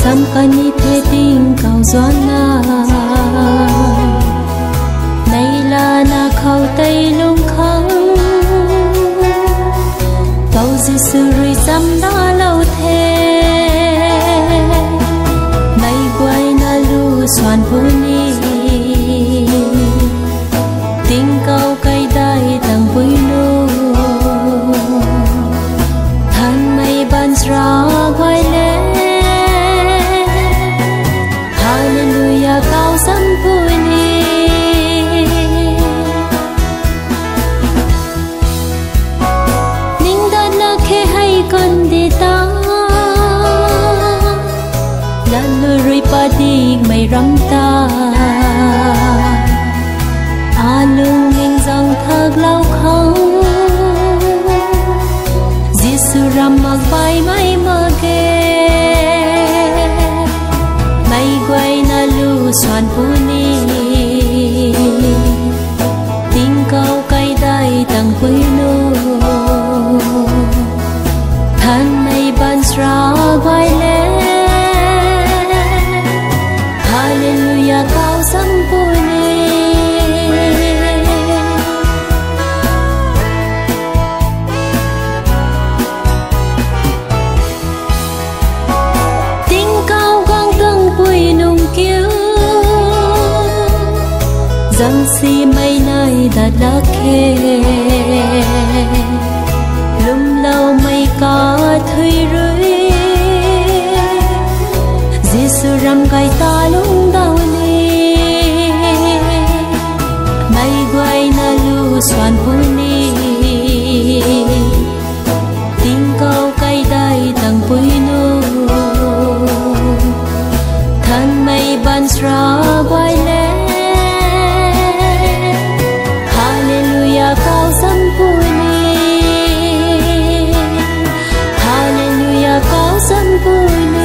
Sampani thế tình cao doan na nay là na khâu tây lung khâu tàu di sư rì dăm na lâu thế nay quay na lu soàn vuni tình cao cây đai tầng vui nu than mây ban ra quay lên Hallelujah cao dăm vui ni ninh đan na khe hay con đi ta lan luri pa đi mây rắm ta lưng hình rằng thác lao không Giêsu ram mặc vai mai mơ ghê mây quay na lu soàn puni tình cao cây đai tầng quý nu than mây ban ra quay lên Hallelujah cao dăm puni rằng si mây nay đã đắc khe lum lâu mây cá thơi rơi Giêsu ram gai ta lung đau ni mây quay na lu soàn puni tình cao cây đai tầng vui nu than mây ban ra quay lên cao dăm vui ni Hallelujah cao dăm vui ni